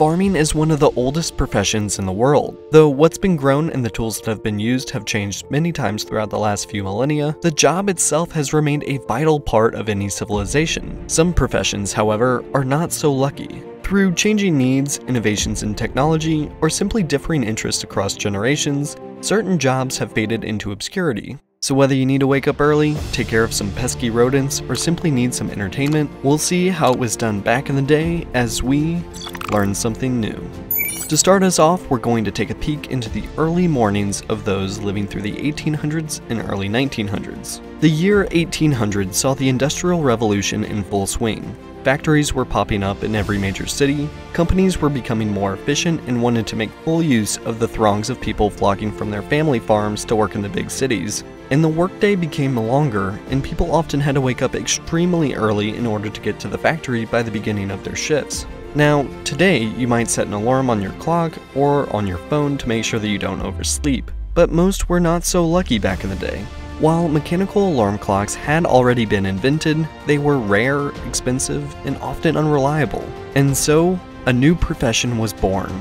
Farming is one of the oldest professions in the world. Though what's been grown and the tools that have been used have changed many times throughout the last few millennia, the job itself has remained a vital part of any civilization. Some professions, however, are not so lucky. Through changing needs, innovations in technology, or simply differing interests across generations, certain jobs have faded into obscurity. So whether you need to wake up early, take care of some pesky rodents, or simply need some entertainment, we'll see how it was done back in the day as we learn something new. To start us off, we're going to take a peek into the early mornings of those living through the 1800s and early 1900s. The year 1800 saw the Industrial Revolution in full swing. Factories were popping up in every major city, companies were becoming more efficient and wanted to make full use of the throngs of people flocking from their family farms to work in the big cities. And the workday became longer, and people often had to wake up extremely early in order to get to the factory by the beginning of their shifts. Now, today you might set an alarm on your clock or on your phone to make sure that you don't oversleep, but most were not so lucky back in the day. While mechanical alarm clocks had already been invented, they were rare, expensive, and often unreliable. And so, a new profession was born,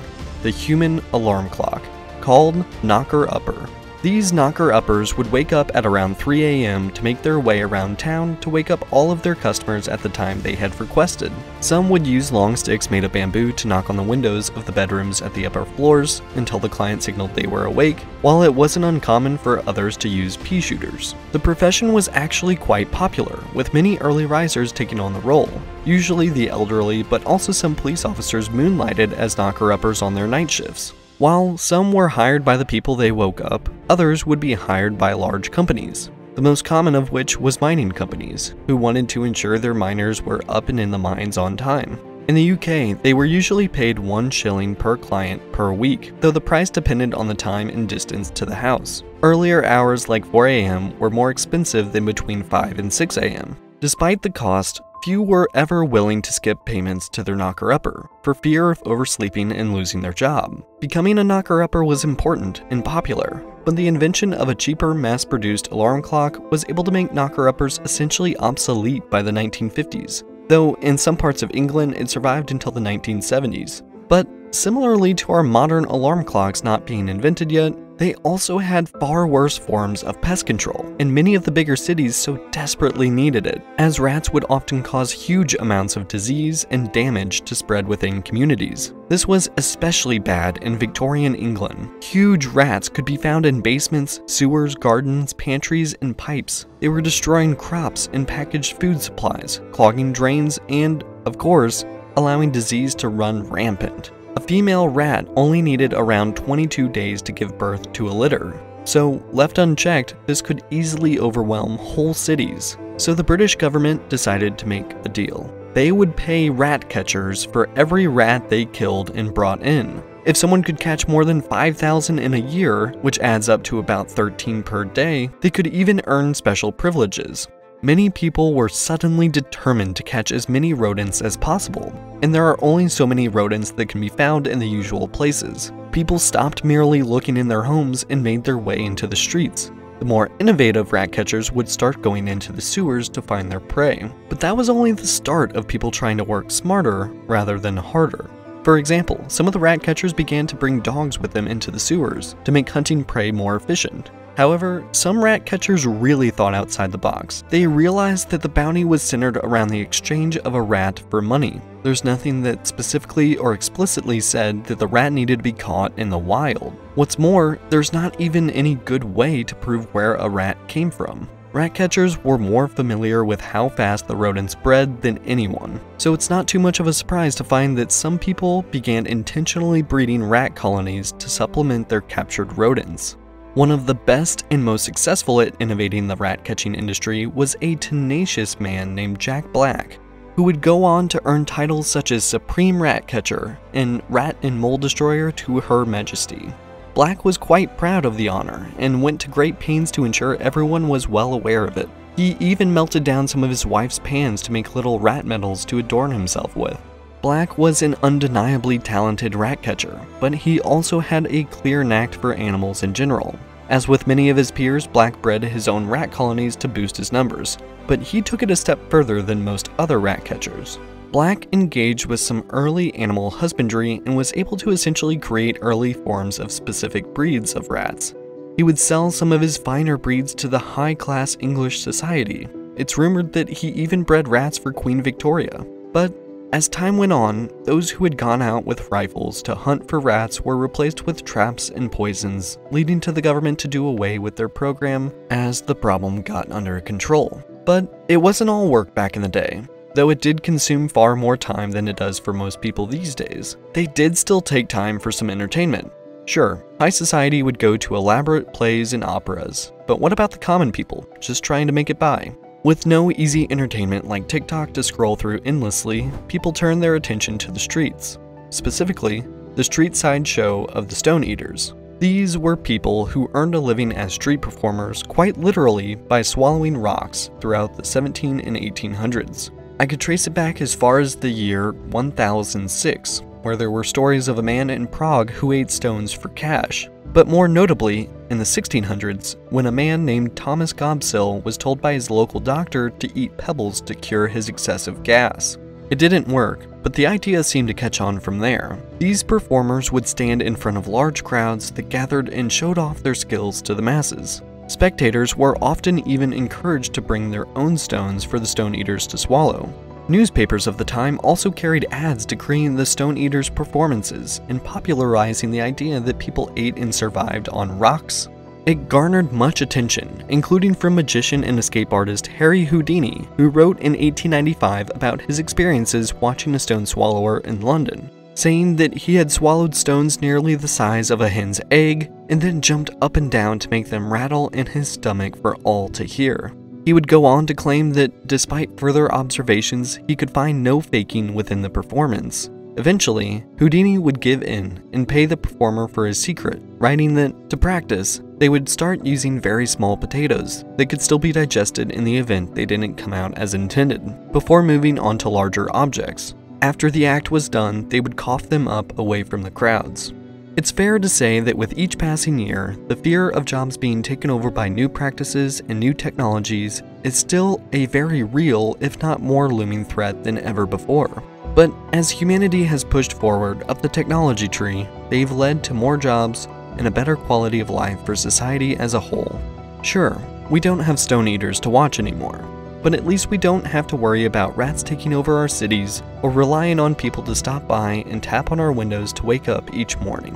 the human alarm clock, called Knockerupper. These Knockeruppers would wake up at around 3 a.m. to make their way around town to wake up all of their customers at the time they had requested. Some would use long sticks made of bamboo to knock on the windows of the bedrooms at the upper floors until the client signaled they were awake, while it wasn't uncommon for others to use pea shooters. The profession was actually quite popular, with many early risers taking on the role. Usually the elderly, but also some police officers moonlighted as Knockeruppers on their night shifts. While some were hired by the people they woke up, others would be hired by large companies, the most common of which was mining companies, who wanted to ensure their miners were up and in the mines on time. In the UK, they were usually paid 1 shilling per client per week, though the price depended on the time and distance to the house. Earlier hours like 4 a.m. were more expensive than between 5 and 6 a.m. Despite the cost, few were ever willing to skip payments to their knockerupper, for fear of oversleeping and losing their job. Becoming a knockerupper was important and popular, but the invention of a cheaper mass-produced alarm clock was able to make knockeruppers essentially obsolete by the 1950s, though in some parts of England it survived until the 1970s. But similarly to our modern alarm clocks not being invented yet, they also had far worse forms of pest control, and many of the bigger cities so desperately needed it, as rats would often cause huge amounts of disease and damage to spread within communities. This was especially bad in Victorian England. Huge rats could be found in basements, sewers, gardens, pantries, and pipes. They were destroying crops and packaged food supplies, clogging drains, and, of course, allowing disease to run rampant. A female rat only needed around 22 days to give birth to a litter, so left unchecked, this could easily overwhelm whole cities. So the British government decided to make a deal. They would pay rat catchers for every rat they killed and brought in. If someone could catch more than 5,000 in a year, which adds up to about 13 per day, they could even earn special privileges. Many people were suddenly determined to catch as many rodents as possible, and there are only so many rodents that can be found in the usual places. People stopped merely looking in their homes and made their way into the streets. The more innovative rat catchers would start going into the sewers to find their prey, but that was only the start of people trying to work smarter rather than harder. For example, some of the rat catchers began to bring dogs with them into the sewers to make hunting prey more efficient. However, some rat catchers really thought outside the box. They realized that the bounty was centered around the exchange of a rat for money. There's nothing that specifically or explicitly said that the rat needed to be caught in the wild. What's more, there's not even any good way to prove where a rat came from. Rat catchers were more familiar with how fast the rodents bred than anyone, so it's not too much of a surprise to find that some people began intentionally breeding rat colonies to supplement their captured rodents. One of the best and most successful at innovating the rat-catching industry was a tenacious man named Jack Black, who would go on to earn titles such as Supreme Rat Catcher and Rat and Mole Destroyer to Her Majesty. Black was quite proud of the honor and went to great pains to ensure everyone was well aware of it. He even melted down some of his wife's pans to make little rat medals to adorn himself with. Black was an undeniably talented rat catcher, but he also had a clear knack for animals in general. As with many of his peers, Black bred his own rat colonies to boost his numbers, but he took it a step further than most other rat catchers. Black engaged with some early animal husbandry and was able to essentially create early forms of specific breeds of rats. He would sell some of his finer breeds to the high-class English society. It's rumored that he even bred rats for Queen Victoria. But as time went on, those who had gone out with rifles to hunt for rats were replaced with traps and poisons, leading to the government to do away with their program as the problem got under control. But it wasn't all work back in the day. Though it did consume far more time than it does for most people these days, they did still take time for some entertainment. Sure, high society would go to elaborate plays and operas, but what about the common people, just trying to make it by? With no easy entertainment like TikTok to scroll through endlessly, people turned their attention to the streets. Specifically, the street side show of the Stone Eaters. These were people who earned a living as street performers quite literally by swallowing rocks throughout the 17 and 1800s. I could trace it back as far as the year 1006, where there were stories of a man in Prague who ate stones for cash. But more notably, in the 1600s, when a man named Thomas Gobsill was told by his local doctor to eat pebbles to cure his excessive gas. It didn't work, but the idea seemed to catch on from there. These performers would stand in front of large crowds that gathered and showed off their skills to the masses. Spectators were often even encouraged to bring their own stones for the Stone Eaters to swallow. Newspapers of the time also carried ads decreeing the Stone Eaters' performances and popularizing the idea that people ate and survived on rocks. It garnered much attention, including from magician and escape artist Harry Houdini, who wrote in 1895 about his experiences watching a stone swallower in London, saying that he had swallowed stones nearly the size of a hen's egg and then jumped up and down to make them rattle in his stomach for all to hear. He would go on to claim that despite further observations, he could find no faking within the performance. Eventually, Houdini would give in and pay the performer for his secret, writing that, to practice, they would start using very small potatoes that could still be digested in the event they didn't come out as intended, before moving on to larger objects. After the act was done, they would cough them up away from the crowds. It's fair to say that with each passing year, the fear of jobs being taken over by new practices and new technologies is still a very real, if not more looming threat than ever before. But as humanity has pushed forward up the technology tree, they've led to more jobs and a better quality of life for society as a whole. Sure, we don't have Stone Eaters to watch anymore, but at least we don't have to worry about rats taking over our cities or relying on people to stop by and tap on our windows to wake up each morning.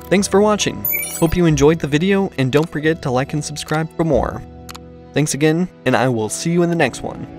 Thanks for watching. Hope you enjoyed the video, and don't forget to like and subscribe for more. Thanks again, and I will see you in the next one.